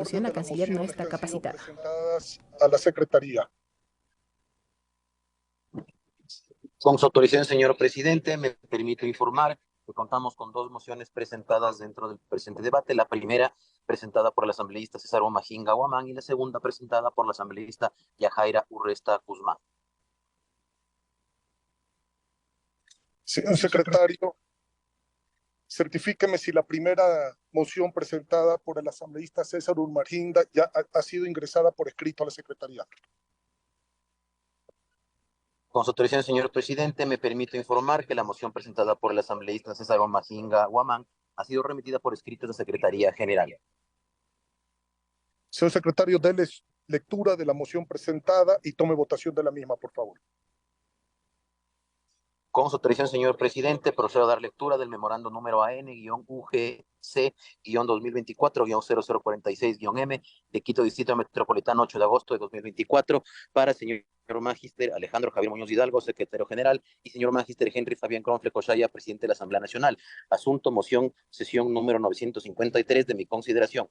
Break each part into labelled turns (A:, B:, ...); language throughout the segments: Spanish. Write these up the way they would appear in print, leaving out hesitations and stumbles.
A: institución, la
B: de las
A: canciller no
B: mociones
A: está
B: que han sido
A: capacitada.
B: presentadas a la Secretaría.
C: Con su autorización, señor presidente, me permito informar que contamos con dos mociones presentadas dentro del presente debate. La primera, presentada por el asambleísta César Omajinga Guamán, y la segunda, presentada por la asambleísta Yajaira Urresta Guzmán.
B: Señor secretario, certifíqueme si la primera moción presentada por el asambleísta César Urmarginda ya ha sido ingresada por escrito a la Secretaría.
C: Con su autorización, señor presidente, me permito informar que la moción presentada por el asambleísta César Omajinga Guamán ha sido remitida por escrito a la Secretaría General.
B: Señor secretario, déle lectura de la moción presentada y tome votación de la misma, por favor.
C: Con su autorización, señor presidente, procedo a dar lectura del memorando número AN-UGC-2024-0046-M de Quito Distrito Metropolitano, 8 de agosto de 2024, para el señor Magíster Alejandro Javier Muñoz Hidalgo, secretario general, y señor Magíster Henry Fabián Cronfle Cochaya, presidente de la Asamblea Nacional. Asunto, moción, sesión número 953 de mi consideración.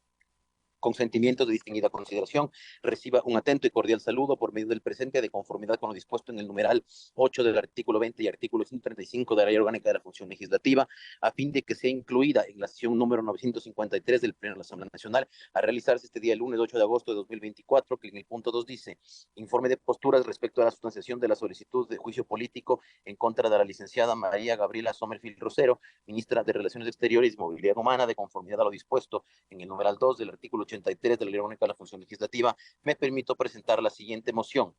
C: Con sentimientos de distinguida consideración, reciba un atento y cordial saludo por medio del presente, de conformidad con lo dispuesto en el numeral 8 del artículo 20 y artículo 135 de la Ley Orgánica de la Función Legislativa, a fin de que sea incluida en la sesión número 953 del Pleno de la Asamblea Nacional, a realizarse este día, el lunes 8 de agosto de 2024, que en el punto 2 dice: informe de posturas respecto a la sustanciación de la solicitud de juicio político en contra de la licenciada María Gabriela Sommerfield Rosero, ministra de Relaciones Exteriores y Movilidad Humana, de conformidad a lo dispuesto en el numeral 2 del artículo 83 de la Ley Orgánica de la Función Legislativa. Me permito presentar la siguiente moción: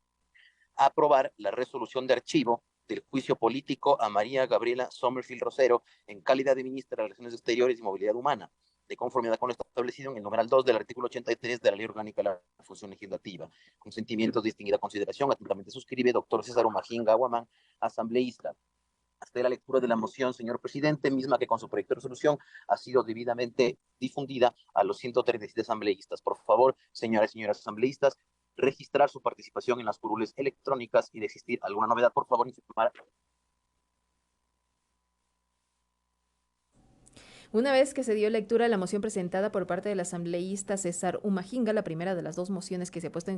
C: aprobar la resolución de archivo del juicio político a María Gabriela Sommerfield Rosero en calidad de ministra de Relaciones Exteriores y Movilidad Humana, de conformidad con lo establecido en el numeral 2 del artículo 83 de la Ley Orgánica de la Función Legislativa. Con sentimientos de distinguida consideración, atentamente suscribe doctor César Omajinga Guamán, asambleísta. Hasta la lectura de la moción, señor presidente, misma que con su proyecto de resolución ha sido debidamente difundida a los 137 asambleístas. Por favor, señoras y señores asambleístas, registrar su participación en las curules electrónicas, y de existir alguna novedad, por favor, informar.
A: Una vez que se dio lectura a la moción presentada por parte del asambleísta César Umajinga, la primera de las dos mociones que se ha puesto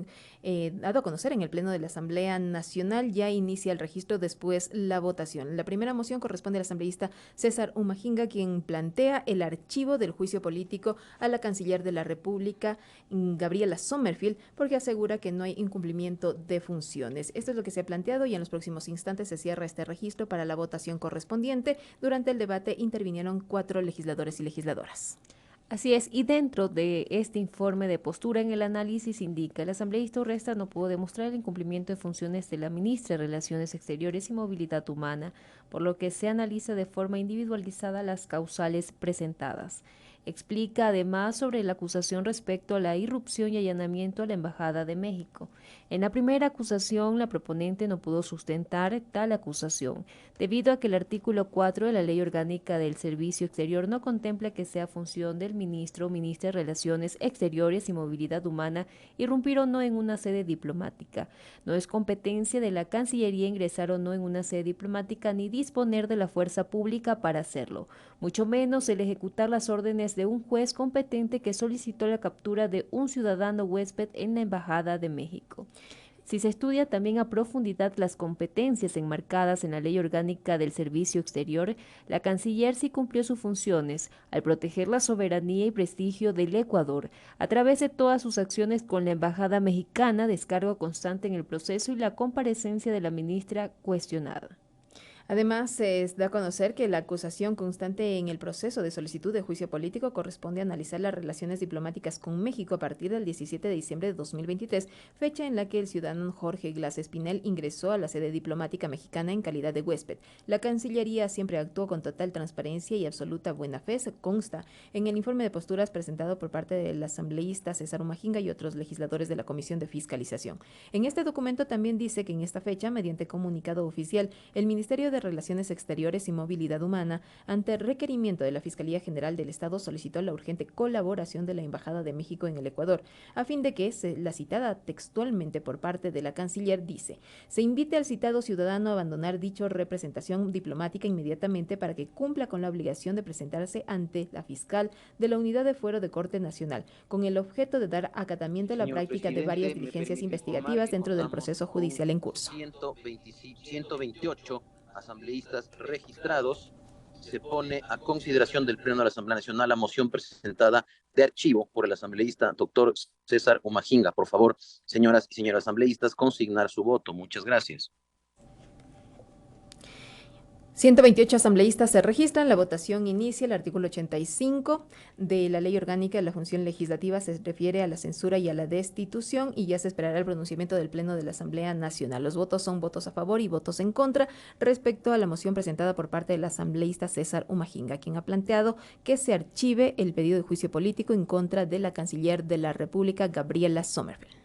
A: dado a conocer en el Pleno de la Asamblea Nacional, ya inicia el registro, después la votación. La primera moción corresponde al asambleísta César Umajinga, quien plantea el archivo del juicio político a la canciller de la República, Gabriela Sommerfield, porque asegura que no hay incumplimiento de funciones. Esto es lo que se ha planteado, y en los próximos instantes se cierra este registro para la votación correspondiente. Durante el debate intervinieron 4 legisladores y legisladoras.
D: Así es, y dentro de este informe de postura en el análisis indica: el asambleísta Urresta no pudo demostrar el incumplimiento de funciones de la ministra de Relaciones Exteriores y Movilidad Humana, por lo que se analiza de forma individualizada las causales presentadas. Explica además sobre la acusación respecto a la irrupción y allanamiento a la Embajada de México. En la primera acusación, la proponente no pudo sustentar tal acusación, debido a que el artículo 4 de la Ley Orgánica del Servicio Exterior no contempla que sea función del ministro o ministra de Relaciones Exteriores y Movilidad Humana irrumpir o no en una sede diplomática. No es competencia de la Cancillería ingresar o no en una sede diplomática, ni disponer de la fuerza pública para hacerlo, mucho menos el ejecutar las órdenes de un juez competente que solicitó la captura de un ciudadano huésped en la Embajada de México. Si se estudia también a profundidad las competencias enmarcadas en la Ley Orgánica del Servicio Exterior, la canciller sí cumplió sus funciones al proteger la soberanía y prestigio del Ecuador a través de todas sus acciones con la Embajada Mexicana, descargo constante en el proceso y la comparecencia de la ministra cuestionada.
A: Además, se da a conocer que la acusación constante en el proceso de solicitud de juicio político corresponde a analizar las relaciones diplomáticas con México a partir del 17 de diciembre de 2023, fecha en la que el ciudadano Jorge Glass Espinel ingresó a la sede diplomática mexicana en calidad de huésped. La Cancillería siempre actuó con total transparencia y absoluta buena fe, se consta en el informe de posturas presentado por parte del asambleísta César Umajinga y otros legisladores de la Comisión de Fiscalización. En este documento también dice que en esta fecha, mediante comunicado oficial, el Ministerio de de Relaciones Exteriores y Movilidad Humana, ante el requerimiento de la Fiscalía General del Estado, solicitó la urgente colaboración de la Embajada de México en el Ecuador, a fin de que, la citada textualmente por parte de la canciller, dice: se invite al citado ciudadano a abandonar dicha representación diplomática inmediatamente para que cumpla con la obligación de presentarse ante la fiscal de la Unidad de Fuero de Corte Nacional, con el objeto de dar acatamiento a la práctica de varias diligencias investigativas dentro del proceso judicial en curso.
C: 128 asambleístas registrados. Se pone a consideración del Pleno de la Asamblea Nacional la moción presentada de archivo por el asambleísta doctor César Umahinga. Por favor, señoras y señores asambleístas, consignar su voto. Muchas gracias.
A: 128 asambleístas se registran. La votación inicia. El artículo 85 de la Ley Orgánica de la Función Legislativa se refiere a la censura y a la destitución, y ya se esperará el pronunciamiento del Pleno de la Asamblea Nacional. Los votos son votos a favor y votos en contra respecto a la moción presentada por parte del asambleísta César Umahinga, quien ha planteado que se archive el pedido de juicio político en contra de la canciller de la República, Gabriela Sommerfeld.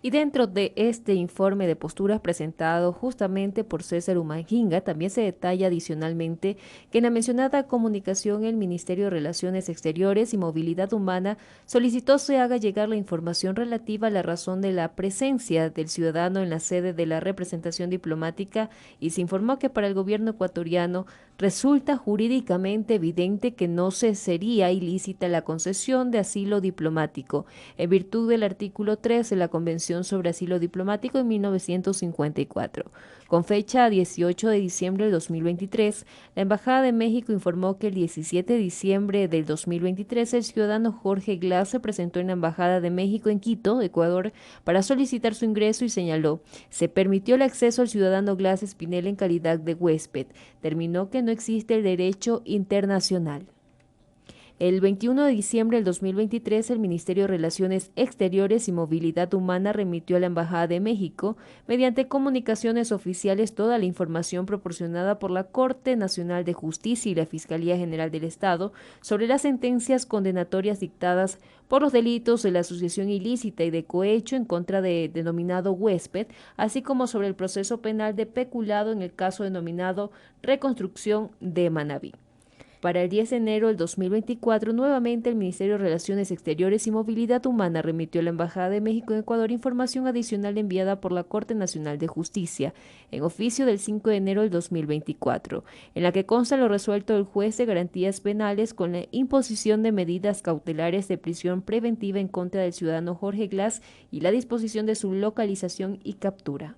D: Y dentro de este informe de posturas presentado justamente por César Umahinga, también se detalla adicionalmente que en la mencionada comunicación el Ministerio de Relaciones Exteriores y Movilidad Humana solicitó se haga llegar la información relativa a la razón de la presencia del ciudadano en la sede de la representación diplomática, y se informó que para el gobierno ecuatoriano resulta jurídicamente evidente que no se sería ilícita la concesión de asilo diplomático, en virtud del artículo 3 de la Convención sobre Asilo Diplomático en 1954. Con fecha 18 de diciembre de 2023, la Embajada de México informó que el 17 de diciembre del 2023 el ciudadano Jorge Glass se presentó en la Embajada de México en Quito, Ecuador, para solicitar su ingreso, y señaló: se permitió el acceso al ciudadano Glass Espinel en calidad de huésped. Terminó que no existe el derecho internacional. El 21 de diciembre del 2023, el Ministerio de Relaciones Exteriores y Movilidad Humana remitió a la Embajada de México, mediante comunicaciones oficiales, toda la información proporcionada por la Corte Nacional de Justicia y la Fiscalía General del Estado sobre las sentencias condenatorias dictadas por los delitos de la asociación ilícita y de cohecho en contra de denominado huésped, así como sobre el proceso penal de peculado en el caso denominado Reconstrucción de Manabí. Para el 10 de enero del 2024, nuevamente el Ministerio de Relaciones Exteriores y Movilidad Humana remitió a la Embajada de México en Ecuador información adicional enviada por la Corte Nacional de Justicia, en oficio del 5 de enero del 2024, en la que consta lo resuelto del juez de garantías penales con la imposición de medidas cautelares de prisión preventiva en contra del ciudadano Jorge Glass y la disposición de su localización y captura.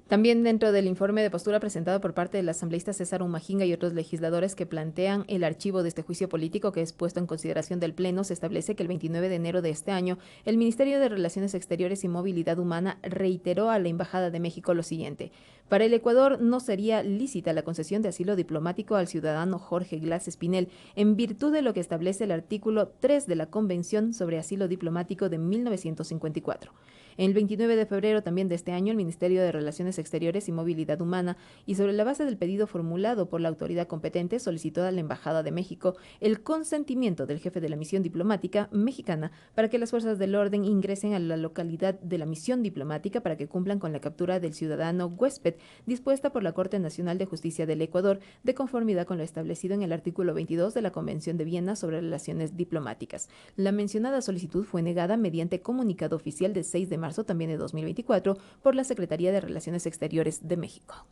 A: También dentro del informe de postura presentado por parte del asambleísta César Umahinga y otros legisladores que plantean el archivo de este juicio político que es puesto en consideración del Pleno, se establece que el 29 de enero de este año el Ministerio de Relaciones Exteriores y Movilidad Humana reiteró a la Embajada de México lo siguiente: para el Ecuador no sería lícita la concesión de asilo diplomático al ciudadano Jorge Glass Espinel, en virtud de lo que establece el artículo 3 de la Convención sobre Asilo Diplomático de 1954. El 29 de febrero también de este año, el Ministerio de Relaciones Exteriores y Movilidad Humana, y sobre la base del pedido formulado por la autoridad competente, solicitó a la Embajada de México el consentimiento del jefe de la misión diplomática mexicana para que las fuerzas del orden ingresen a la localidad de la misión diplomática para que cumplan con la captura del ciudadano huésped dispuesta por la Corte Nacional de Justicia del Ecuador, de conformidad con lo establecido en el artículo 22 de la Convención de Viena sobre Relaciones Diplomáticas. La mencionada solicitud fue negada mediante comunicado oficial de 6 de marzo también de 2024 por la Secretaría de Relaciones Exteriores de México.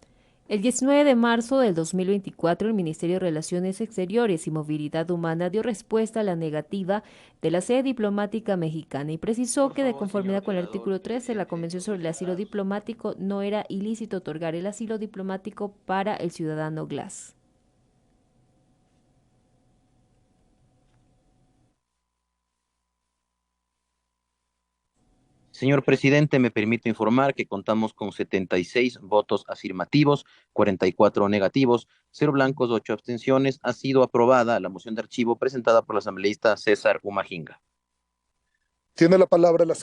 D: El 19 de marzo del 2024, el Ministerio de Relaciones Exteriores y Movilidad Humana dio respuesta a la negativa de la sede diplomática mexicana y precisó que, de conformidad con el artículo 13 de la Convención sobre el Asilo Diplomático, no era ilícito otorgar el asilo diplomático para el ciudadano Glass.
C: Señor presidente, me permito informar que contamos con 76 votos afirmativos, 44 negativos, 0 blancos, 8 abstenciones. Ha sido aprobada la moción de archivo presentada por el asambleísta César Umahinga.
B: Tiene la palabra la